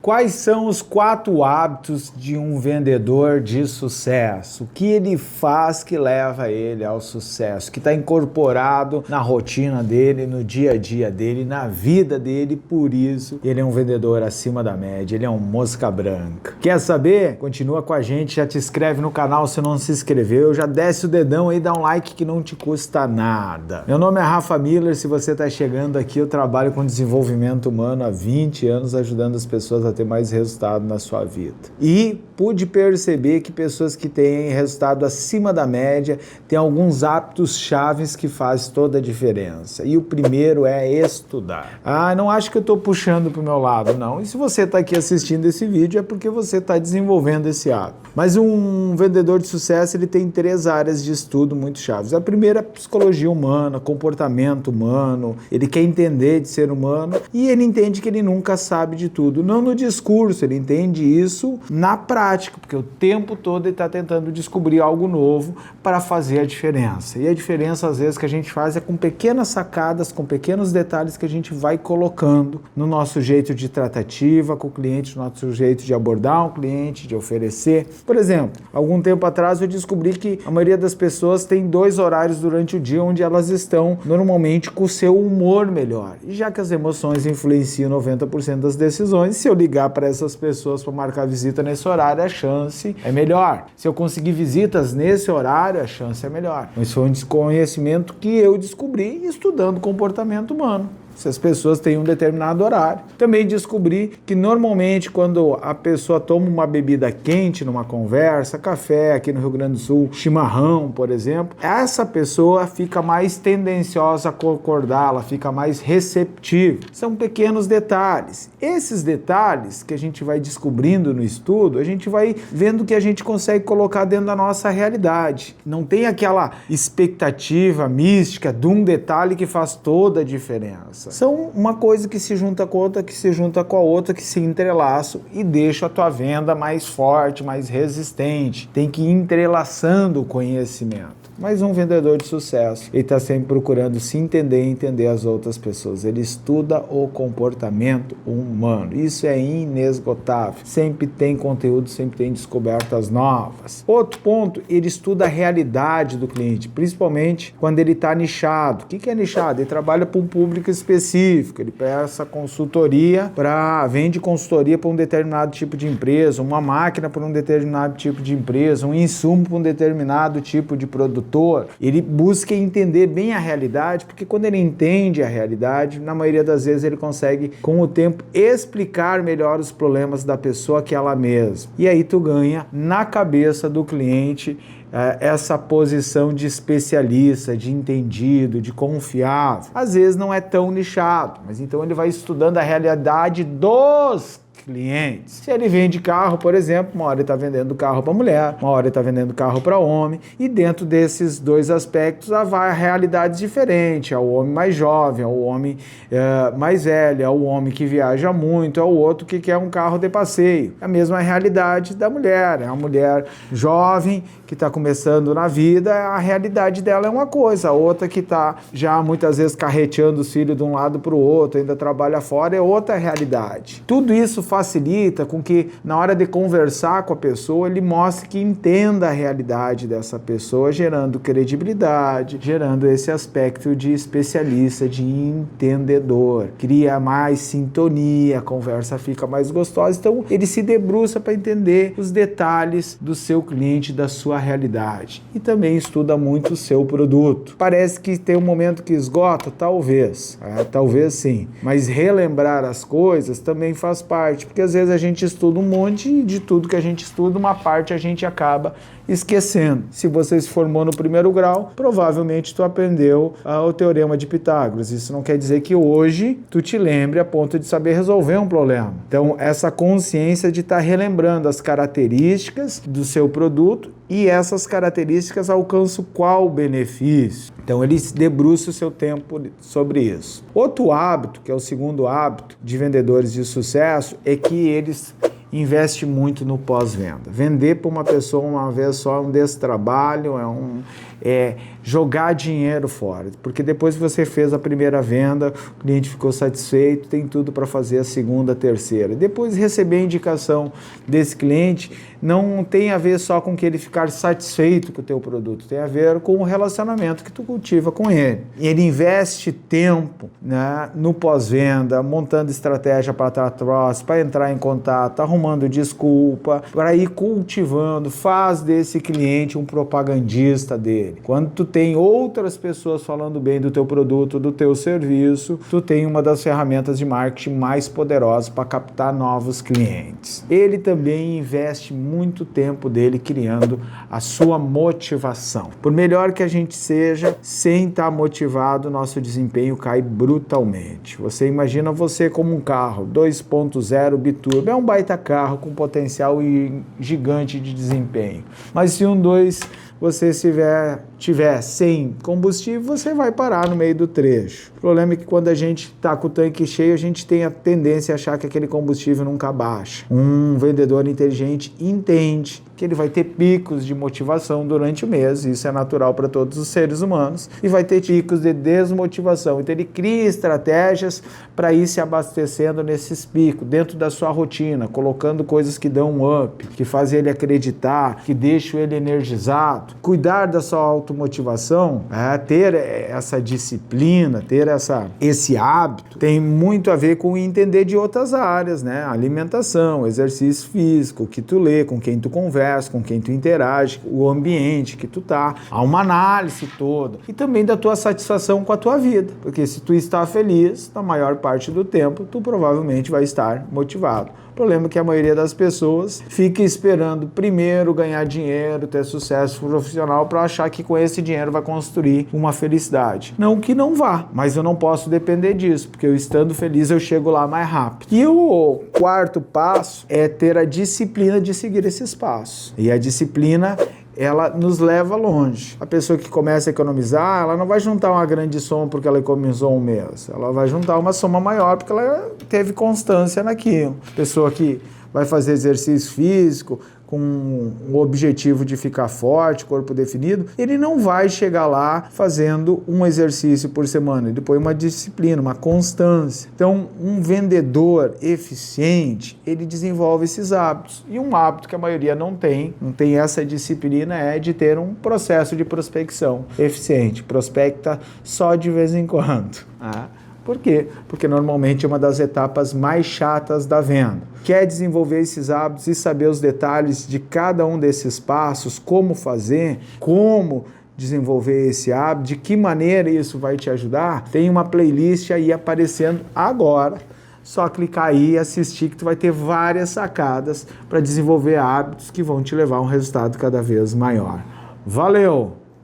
Quais são os 4 hábitos de um vendedor de sucesso? O que ele faz que leva ele ao sucesso? Que está incorporado na rotina dele, no dia a dia dele, na vida dele, por isso ele é um vendedor acima da média, ele é um mosca branca. Quer saber? Continua com a gente, já te inscreve no canal se não se inscreveu, já desce o dedão aí, dá um like que não te custa nada. Meu nome é Rafa Miller, se você está chegando aqui, eu trabalho com desenvolvimento humano há 20 anos, ajudando as pessoas a ter mais resultado na sua vida. E pude perceber que pessoas que têm resultado acima da média têm alguns hábitos chaves que fazem toda a diferença. E o primeiro é estudar. Não acho que eu estou puxando para o meu lado, não. E se você está aqui assistindo esse vídeo é porque você está desenvolvendo esse hábito. Mas um vendedor de sucesso, ele tem 3 áreas de estudo muito chaves. A primeira é psicologia humana, comportamento humano, ele quer entender de ser humano e ele entende que ele nunca sabe de tudo. Não no discurso, ele entende isso na prática, porque o tempo todo ele está tentando descobrir algo novo para fazer a diferença. E a diferença, às vezes, que a gente faz é com pequenas sacadas, com pequenos detalhes que a gente vai colocando no nosso jeito de tratativa com o cliente, no nosso jeito de abordar um cliente, de oferecer. Por exemplo, algum tempo atrás eu descobri que a maioria das pessoas tem 2 horários durante o dia onde elas estão normalmente com o seu humor melhor. E já que as emoções influenciam 90% das decisões, se eu ligar para essas pessoas para marcar visita nesse horário, a chance é melhor. Se eu conseguir visitas nesse horário, a chance é melhor. Mas foi um desconhecimento que eu descobri estudando comportamento humano. Se as pessoas têm um determinado horário. Também descobri que normalmente quando a pessoa toma uma bebida quente numa conversa, café aqui no Rio Grande do Sul, chimarrão, por exemplo, essa pessoa fica mais tendenciosa a concordar, ela fica mais receptiva. São pequenos detalhes. Esses detalhes que a gente vai descobrindo no estudo, a gente vai vendo que a gente consegue colocar dentro da nossa realidade. Não tem aquela expectativa mística de um detalhe que faz toda a diferença. São uma coisa que se junta com a outra, que se junta com a outra, que se entrelaçam e deixa a tua venda mais forte, mais resistente. Tem que ir entrelaçando o conhecimento. Mas um vendedor de sucesso, ele está sempre procurando se entender e entender as outras pessoas. Ele estuda o comportamento humano. Isso é inesgotável. Sempre tem conteúdo, sempre tem descobertas novas. Outro ponto, ele estuda a realidade do cliente, principalmente quando ele está nichado. O que é nichado? Ele trabalha para um público específico. Ele presta consultoria, vende consultoria para um determinado tipo de empresa, uma máquina para um determinado tipo de empresa, um insumo para um determinado tipo de produto. Ele busca entender bem a realidade, porque quando ele entende a realidade, na maioria das vezes ele consegue, com o tempo, explicar melhor os problemas da pessoa que ela mesma. E aí tu ganha na cabeça do cliente essa posição de especialista, de entendido, de confiável. Às vezes não é tão nichado, mas então ele vai estudando a realidade dos clientes. Se ele vende carro, por exemplo, uma hora ele está vendendo carro para mulher, uma hora ele está vendendo carro para homem, e dentro desses 2 aspectos há realidades diferentes. É o homem mais jovem, é o homem mais velho, é o homem que viaja muito, é o outro que quer um carro de passeio. É a mesma realidade da mulher, é uma mulher jovem que está começando na vida, a realidade dela é uma coisa, a outra que está já muitas vezes carreteando os filhos de um lado para o outro, ainda trabalha fora, é outra realidade. Tudo isso facilita com que, na hora de conversar com a pessoa, ele mostre que entenda a realidade dessa pessoa, gerando credibilidade, gerando esse aspecto de especialista, de entendedor. Cria mais sintonia, a conversa fica mais gostosa. Então, ele se debruça para entender os detalhes do seu cliente, da sua realidade. E também estuda muito o seu produto. Parece que tem um momento que esgota? Talvez. Talvez sim. Mas relembrar as coisas também faz parte. Porque às vezes a gente estuda um monte e de tudo que a gente estuda, uma parte a gente acaba esquecendo. Se você se formou no 1º grau, provavelmente tu aprendeu o Teorema de Pitágoras. Isso não quer dizer que hoje tu te lembre a ponto de saber resolver um problema. Então, essa consciência de estar relembrando as características do seu produto e essas características alcançam qual benefício. Então, ele debruça o seu tempo sobre isso. Outro hábito, que é o segundo hábito de vendedores de sucesso, é que eles investe muito no pós-venda. Vender para uma pessoa uma vez só é um destrabalho, é jogar dinheiro fora, porque depois que você fez a primeira venda, o cliente ficou satisfeito, tem tudo para fazer a segunda, a terceira. Depois receber a indicação desse cliente não tem a ver só com que ele ficar satisfeito com o teu produto, tem a ver com o relacionamento que tu cultiva com ele. E ele investe tempo, né, no pós-venda, montando estratégia para estar próximo, para entrar em contato, arrumando desculpa, para ir cultivando, faz desse cliente um propagandista dele. Quando tu tem outras pessoas falando bem do teu produto, do teu serviço, tu tem uma das ferramentas de marketing mais poderosas para captar novos clientes. Ele também investe muito tempo dele criando a sua motivação. Por melhor que a gente seja, sem estar motivado, nosso desempenho cai brutalmente. Você imagina você como um carro 2.0 biturbo, é um baita carro com potencial gigante de desempenho. Mas se você tiver sem combustível, você vai parar no meio do trecho. O problema é que quando a gente está com o tanque cheio, a gente tem a tendência a achar que aquele combustível nunca baixa. Um vendedor inteligente entende que ele vai ter picos de motivação durante o mês, isso é natural para todos os seres humanos, e vai ter picos de desmotivação. Então ele cria estratégias para ir se abastecendo nesses picos, dentro da sua rotina, colocando coisas que dão um up, que fazem ele acreditar, que deixam ele energizado. Cuidar da sua automotivação, ter essa disciplina, ter esse hábito, tem muito a ver com entender de outras áreas, né? Alimentação, exercício físico, o que tu lê, com quem tu conversa, com quem tu interage, o ambiente que tu tá, há uma análise toda. E também da tua satisfação com a tua vida, porque se tu está feliz, na maior parte do tempo, tu provavelmente vai estar motivado. O problema é que a maioria das pessoas fica esperando primeiro ganhar dinheiro, ter sucesso profissional para achar que com esse dinheiro vai construir uma felicidade. Não que não vá, mas eu não posso depender disso, porque eu estando feliz eu chego lá mais rápido. E o quarto passo é ter a disciplina de seguir esses passos. E a disciplina, ela nos leva longe. A pessoa que começa a economizar, ela não vai juntar uma grande soma porque ela economizou um mês. Ela vai juntar uma soma maior porque ela teve constância naquilo. A pessoa que vai fazer exercício físico com o objetivo de ficar forte, corpo definido, ele não vai chegar lá fazendo um exercício por semana. Ele põe uma disciplina, uma constância. Então, um vendedor eficiente, ele desenvolve esses hábitos. E um hábito que a maioria não tem essa disciplina, é de ter um processo de prospecção eficiente. Prospecta só de vez em quando. Por quê? Porque normalmente é uma das etapas mais chatas da venda. Quer desenvolver esses hábitos e saber os detalhes de cada um desses passos, como fazer, como desenvolver esse hábito, de que maneira isso vai te ajudar? Tem uma playlist aí aparecendo agora. Só clicar aí e assistir que tu vai ter várias sacadas para desenvolver hábitos que vão te levar a um resultado cada vez maior. Valeu!